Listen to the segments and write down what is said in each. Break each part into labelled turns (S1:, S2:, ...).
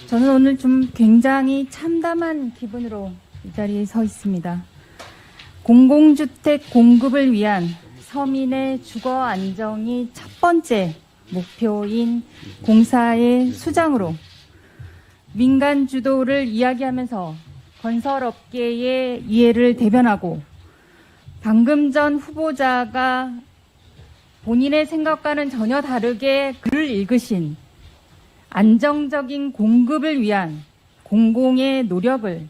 S1: 저는 오늘 좀 굉장히 참담한 기분으로 이 자리에 서 있습니다. 공공주택 공급을 위한 서민의 주거 안정이 첫 번째 목표인 공사의 수장으로 민간 주도를 이야기하면서 건설업계의 이해를 대변하고 방금 전 후보자가 본인의 생각과는 전혀 다르게 글을 읽으신 안정적인 공급을 위한 공공의 노력을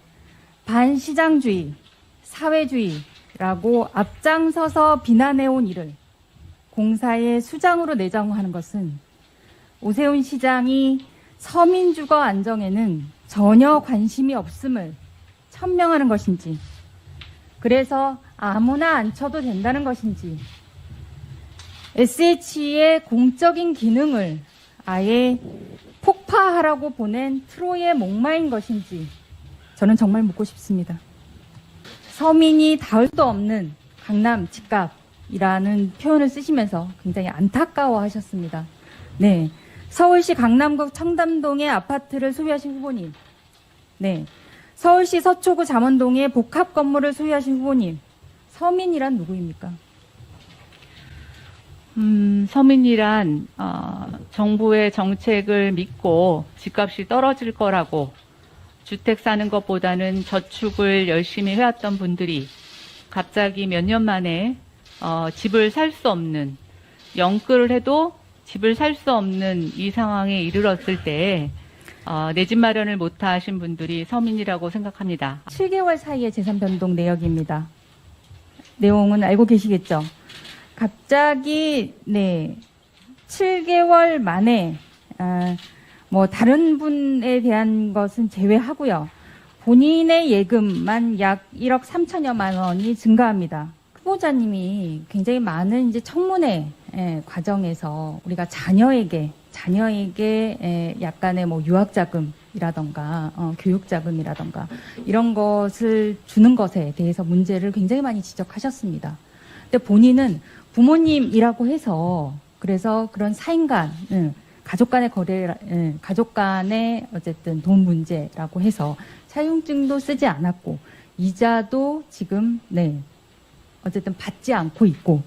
S1: 반시장주의, 사회주의라고 앞장서서 비난해온 이를 공사의 수장으로 내정하는 것은 오세훈 시장이 서민 주거 안정에는 전혀 관심이 없음을 천명하는 것인지, 그래서 아무나 안 쳐도 된다는 것인지, SH의 공적인 기능을 아예 폭파하라고 보낸 트로이의 목마인 것인지 저는 정말 묻고 싶습니다. 서민이 닿을 수 없는 강남 집값이라는 표현을 쓰시면서 굉장히 안타까워하셨습니다. 네, 서울시 강남구 청담동의 아파트를 소유하신 후보님, 네, 서울시 서초구 잠원동의 복합 건물을 소유하신 후보님, 서민이란 누구입니까?
S2: 서민이란 정부의 정책을 믿고 집값이 떨어질 거라고 주택 사는 것보다는 저축을 열심히 해왔던 분들이 갑자기 몇 년 만에 집을 살 수 없는, 영끌을 해도 집을 살 수 없는 이 상황에 이르렀을 때 내 집 마련을 못 하신 분들이 서민이라고 생각합니다.
S1: 7개월 사이의 재산 변동 내역입니다. 내용은 알고 계시겠죠? 갑자기 7개월 만에 다른 분에 대한 것은 제외하고요. 본인의 예금만 약 1억 3천여만 원이 증가합니다. 후보자님이 굉장히 많은 이제 청문회 과정에서 우리가 자녀에게 약간의 유학자금이라던가 교육자금이라던가 이런 것을 주는 것에 대해서 문제를 굉장히 많이 지적하셨습니다. 근데 본인은 부모님이라고 해서 그래서 그런 사인 간, 가족 간의 거래, 가족 간의 어쨌든 돈 문제라고 해서 차용증도 쓰지 않았고 이자도 지금 어쨌든 받지 않고 있고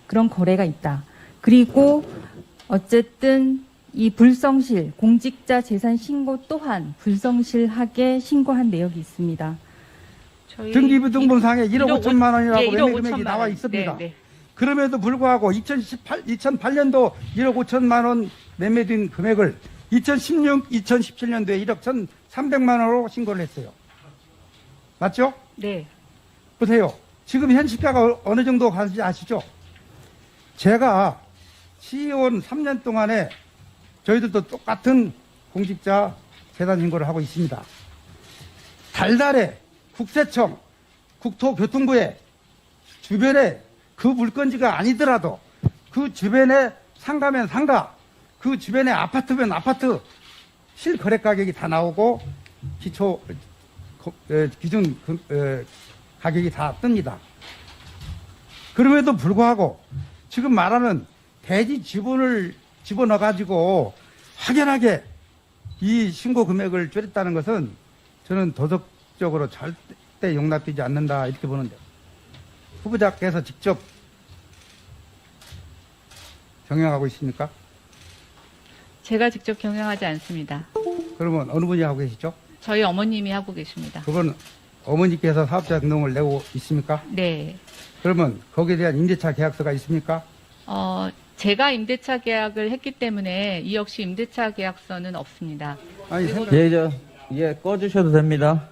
S1: 그런 거래가 있다. 그리고 어쨌든 이 불성실 공직자 재산 신고 또한 불성실하게 신고한 내역이 있습니다.
S3: 등기부등본상에 1억 5천만 원이라고 매매 금액이 나와
S2: 원.
S3: 있습니다.
S2: 네.
S3: 그럼에도 불구하고 2008년도 1억 5천만 원 매매된 금액을 2016, 2017년도에 1억 1,300만 원으로 신고를 했어요. 맞죠?
S2: 네.
S3: 보세요. 지금 현 시가가 어느 정도 가는지 아시죠? 제가 시의원 3년 동안에 저희들도 똑같은 공직자 재산 신고를 하고 있습니다. 달달에 국세청, 국토교통부에 주변에 그 물건지가 아니더라도 그 주변에 상가면 상가, 그 주변에 아파트면 아파트 실거래 가격이 다 나오고 기준 가격이 다 뜹니다. 그럼에도 불구하고 지금 말하는 대지 지분을 집어넣어가지고 확연하게 이 신고 금액을 줄였다는 것은 저는 도덕적으로 절대 용납되지 않는다 이렇게 보는데, 후보자께서 직접 경영하고 있습니까?
S2: 제가 직접 경영하지 않습니다.
S3: 그러면 어느 분이 하고 계시죠?
S2: 저희 어머님이 하고 계십니다.
S3: 그건 어머니께서 사업자 등록을 내고 있습니까?
S2: 네.
S3: 그러면 거기에 대한 임대차 계약서가 있습니까?
S2: 제가 임대차 계약을 했기 때문에 이 역시 임대차 계약서는 없습니다.
S3: 아니,
S4: 꺼주셔도 됩니다.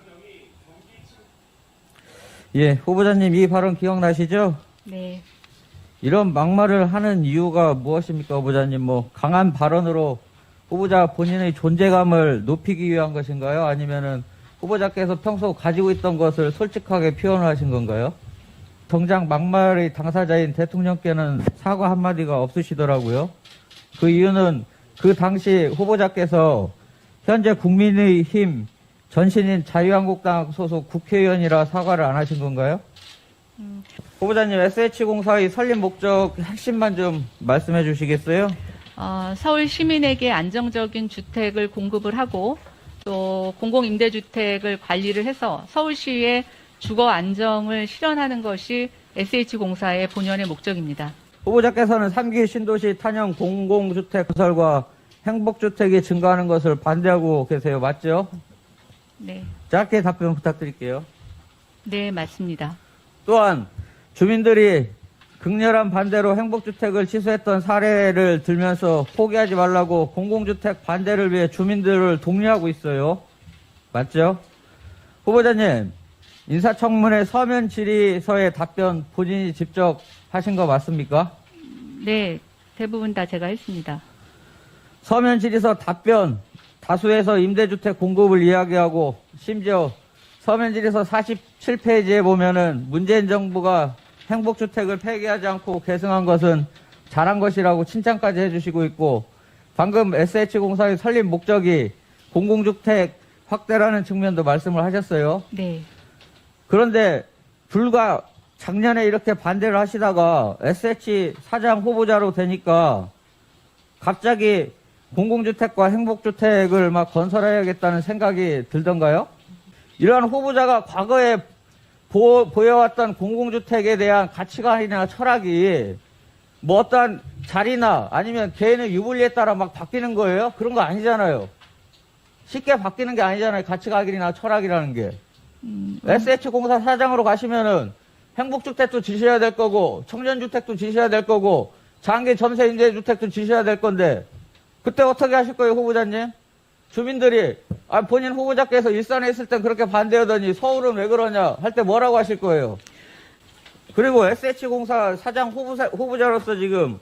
S4: 후보자님 이 발언 기억나시죠?
S2: 네.
S4: 이런 막말을 하는 이유가 무엇입니까, 후보자님? 강한 발언으로 후보자 본인의 존재감을 높이기 위한 것인가요? 아니면은 후보자께서 평소 가지고 있던 것을 솔직하게 표현하신 건가요? 정작 막말의 당사자인 대통령께는 사과 한마디가 없으시더라고요. 그 이유는 그 당시 후보자께서 현재 국민의힘 전신인 자유한국당 소속 국회의원이라 사과를 안 하신 건가요? 후보자님, SH공사의 설립 목적 핵심만 좀 말씀해 주시겠어요?
S2: 서울 시민에게 안정적인 주택을 공급을 하고 또 공공임대주택을 관리를 해서 서울시의 주거 안정을 실현하는 것이 SH공사의 본연의 목적입니다.
S4: 후보자께서는 3기 신도시 탄형 공공주택 건설과 행복주택이 증가하는 것을 반대하고 계세요. 맞죠?
S2: 네,
S4: 짧게 답변 부탁드릴게요.
S2: 네, 맞습니다.
S4: 또한 주민들이 극렬한 반대로 행복주택을 취소했던 사례를 들면서 포기하지 말라고 공공주택 반대를 위해 주민들을 독려하고 있어요. 맞죠? 후보자님, 인사청문회 서면 질의서의 답변 본인이 직접 하신 거 맞습니까?
S2: 네, 대부분 다 제가 했습니다.
S4: 서면 질의서 답변 다수에서 임대주택 공급을 이야기하고 심지어 서면 질의서 47페이지에 보면은 문재인 정부가 행복주택을 폐기하지 않고 계승한 것은 잘한 것이라고 칭찬까지 해주시고 있고 방금 SH공사의 설립 목적이 공공주택 확대라는 측면도 말씀을 하셨어요.
S2: 네,
S4: 그런데 불과 작년에 이렇게 반대를 하시다가 SH 사장 후보자로 되니까 갑자기 공공주택과 행복주택을 막 건설해야겠다는 생각이 들던가요? 이러한 후보자가 과거에 보여왔던 공공주택에 대한 가치관이나 철학이 뭐 어떤 자리나 아니면 개인의 유불리에 따라 막 바뀌는 거예요? 그런 거 아니잖아요. 쉽게 바뀌는 게 아니잖아요. 가치관이나 철학이라는 게. SH공사 사장으로 가시면은 행복주택도 지셔야 될 거고 청년주택도 지셔야 될 거고 장기 전세 임대주택도 지셔야 될 건데 그때 어떻게 하실 거예요, 후보자님? 주민들이 본인 후보자께서 일산에 있을 땐 그렇게 반대하더니 서울은 왜 그러냐 할 때 뭐라고 하실 거예요? 그리고 SH공사 사장 후보자로서 지금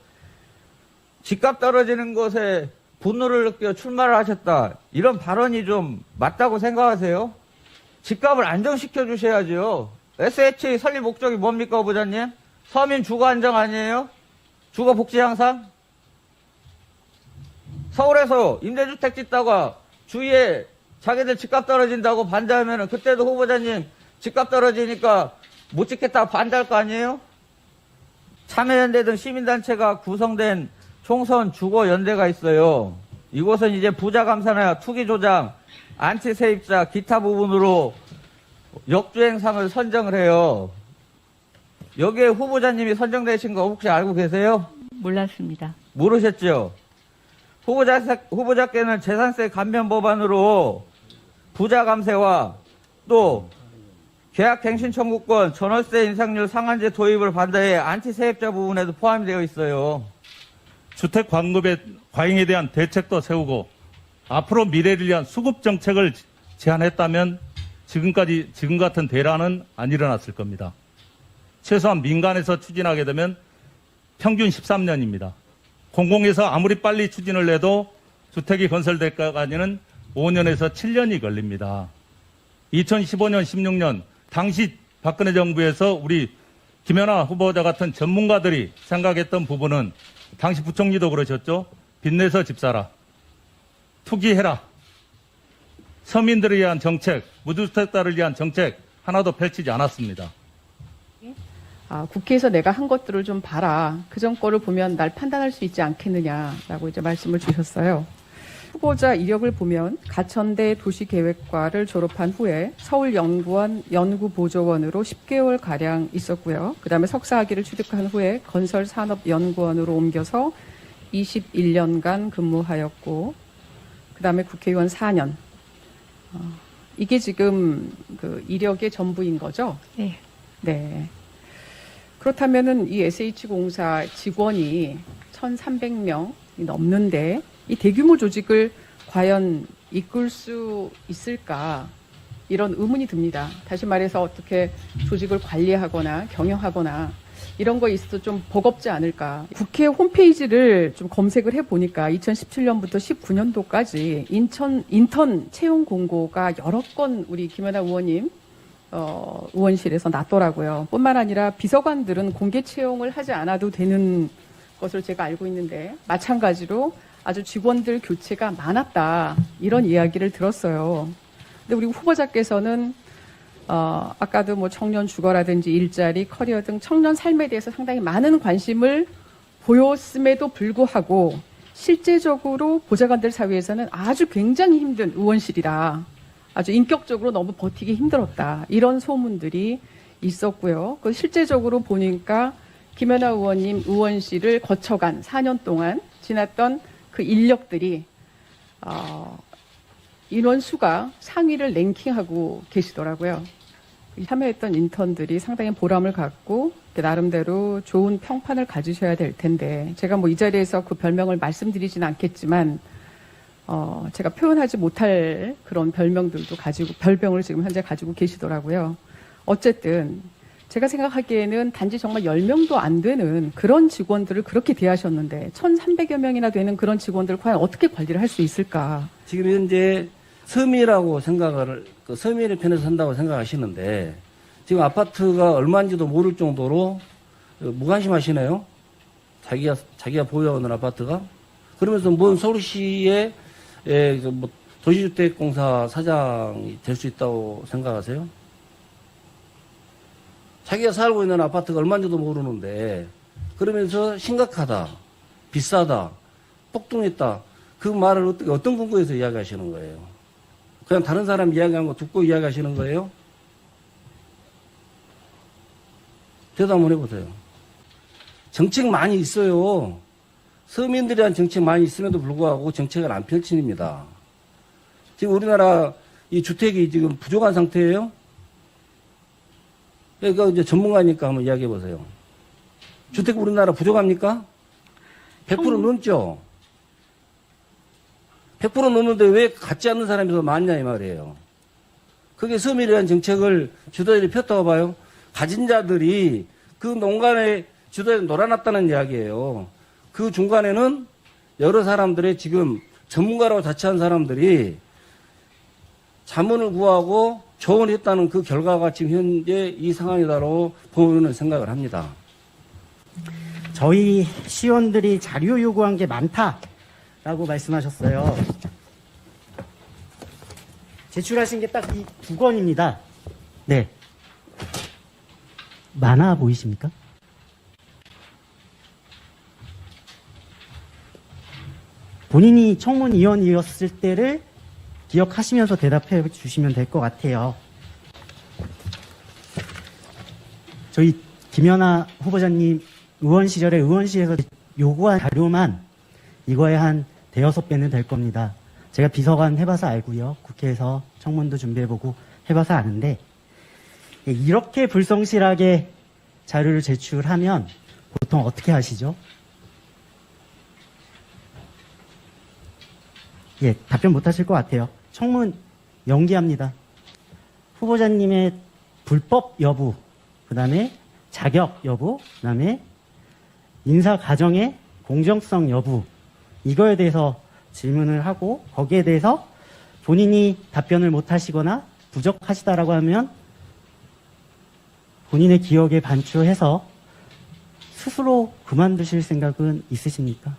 S4: 집값 떨어지는 것에 분노를 느껴 출마를 하셨다. 이런 발언이 좀 맞다고 생각하세요? 집값을 안정시켜 주셔야죠. SH 설립 목적이 뭡니까, 후보자님? 서민 주거 안정 아니에요? 주거 복지 향상? 서울에서 임대주택 짓다가 주위에 자기들 집값 떨어진다고 반대하면은 그때도 후보자님 집값 떨어지니까 못 짓겠다고 반대할 거 아니에요? 참여연대 등 시민단체가 구성된 총선 주거연대가 있어요. 이곳은 이제 부자감사나 투기조장, 안치세입자, 기타 부분으로 역주행상을 선정을 해요. 여기에 후보자님이 선정되신 거 혹시 알고 계세요?
S2: 몰랐습니다.
S4: 모르셨죠? 후보자께는 재산세 감면 법안으로 부자 감세와 또 계약갱신 청구권, 전월세 인상률 상한제 도입을 반대해 안티세입자 부분에도 포함이 되어 있어요.
S5: 주택 공급의 과잉에 대한 대책도 세우고 앞으로 미래를 위한 수급 정책을 제안했다면 지금 같은 대란은 안 일어났을 겁니다. 최소한 민간에서 추진하게 되면 평균 13년입니다. 공공에서 아무리 빨리 추진을 해도 주택이 건설될까지는 5년에서 7년이 걸립니다. 2015년, 16년 당시 박근혜 정부에서 우리 김연아 후보자 같은 전문가들이 생각했던 부분은 당시 부총리도 그러셨죠. 빚내서 집 사라. 투기해라. 서민들을 위한 정책, 무주택자를 위한 정책 하나도 펼치지 않았습니다.
S6: 국회에서 내가 한 것들을 좀 봐라. 그전 거를 보면 날 판단할 수 있지 않겠느냐라고 이제 말씀을 주셨어요. 후보자 이력을 보면 가천대 도시계획과를 졸업한 후에 서울연구원 연구보조원으로 10개월 가량 있었고요. 그다음에 석사학위를 취득한 후에 건설산업연구원으로 옮겨서 21년간 근무하였고, 그다음에 국회의원 4년. 이게 지금 그 이력의 전부인 거죠?
S2: 네.
S6: 네. 그렇다면은 이 SH공사 직원이 1,300명이 넘는데 이 대규모 조직을 과연 이끌 수 있을까? 이런 의문이 듭니다. 다시 말해서 어떻게 조직을 관리하거나 경영하거나 이런 거에 있어서 좀 버겁지 않을까? 국회 홈페이지를 좀 검색을 해보니까 2017년부터 19년도까지 인턴 채용 공고가 여러 건 우리 김연아 의원님 의원실에서 났더라고요. 뿐만 아니라 비서관들은 공개 채용을 하지 않아도 되는 것으로 제가 알고 있는데 마찬가지로 아주 직원들 교체가 많았다. 이런 이야기를 들었어요. 근데 우리 후보자께서는 아까도 뭐 청년 주거라든지 일자리, 커리어 등 청년 삶에 대해서 상당히 많은 관심을 보였음에도 불구하고 실제적으로 보좌관들 사이에서는 아주 굉장히 힘든 의원실이라 아주 인격적으로 너무 버티기 힘들었다. 이런 소문들이 있었고요. 그 실제적으로 보니까 김연아 의원님 의원실을 거쳐간 4년 동안 지났던 그 인력들이 인원 수가 상위를 랭킹하고 계시더라고요. 참여했던 인턴들이 상당히 보람을 갖고 나름대로 좋은 평판을 가지셔야 될 텐데 제가 뭐 이 자리에서 그 별명을 말씀드리진 않겠지만 제가 표현하지 못할 그런 별명들도 가지고 별명을 지금 현재 가지고 계시더라고요. 어쨌든 제가 생각하기에는 단지 정말 10명도 안 되는 그런 직원들을 그렇게 대하셨는데 1,300여 명이나 되는 그런 직원들을 과연 어떻게 관리를 할 수 있을까?
S7: 지금 현재 서민이라고 생각을, 서민의 편에 선다고 생각하시는데, 지금 아파트가 얼마인지도 모를 정도로 무관심하시네요. 자기가 보유하는 아파트가. 그러면서 뭔 서울시의 도시주택공사 사장이 될 수 있다고 생각하세요? 자기가 살고 있는 아파트가 얼마인지도 모르는데, 그러면서 심각하다, 비싸다, 폭등했다, 그 말을 어떤 근거에서 이야기하시는 거예요? 그냥 다른 사람 이야기하는 거 듣고 이야기하시는 거예요? 대답 한번 해보세요. 정책 많이 있어요. 서민들에 대한 정책 많이 있음에도 불구하고 정책을 안 펼칩니다. 지금 우리나라 이 주택이 지금 부족한 상태예요? 그러니까 이제 전문가니까 한번 이야기해 보세요. 주택 우리나라 부족합니까? 100% 넘죠? 100% 넘는데 왜 갖지 않는 사람이 더 많냐 이 말이에요. 그게 서민에 대한 정책을 주도자들이 폈다고 봐요. 가진 자들이 그 농간에 주도자들이 놀아놨다는 이야기예요. 그 중간에는 여러 사람들의 지금 전문가라고 자처한 사람들이 자문을 구하고 조언을 했다는 그 결과가 지금 현재 이 상황이다라고 보는 생각을 합니다.
S8: 저희 시의원들이 자료 요구한 게 많다라고 말씀하셨어요. 제출하신 게 딱 이 2건입니다. 네. 많아 보이십니까? 본인이 청문위원이었을 때를 기억하시면서 대답해 주시면 될 것 같아요. 저희 김연아 후보자님 의원 시절에 의원실에서 요구한 자료만 이거에 한 대여섯 배는 될 겁니다. 제가 비서관 해봐서 알고요. 국회에서 청문도 준비해보고 해봐서 아는데 이렇게 불성실하게 자료를 제출하면 보통 어떻게 하시죠? 예, 답변 못 하실 것 같아요. 청문 연기합니다. 후보자님의 불법 여부, 그 다음에 자격 여부, 그 다음에 인사 과정의 공정성 여부, 이거에 대해서 질문을 하고 거기에 대해서 본인이 답변을 못 하시거나 부족하시다라고 하면 본인의 기억에 반추해서 스스로 그만두실 생각은 있으십니까?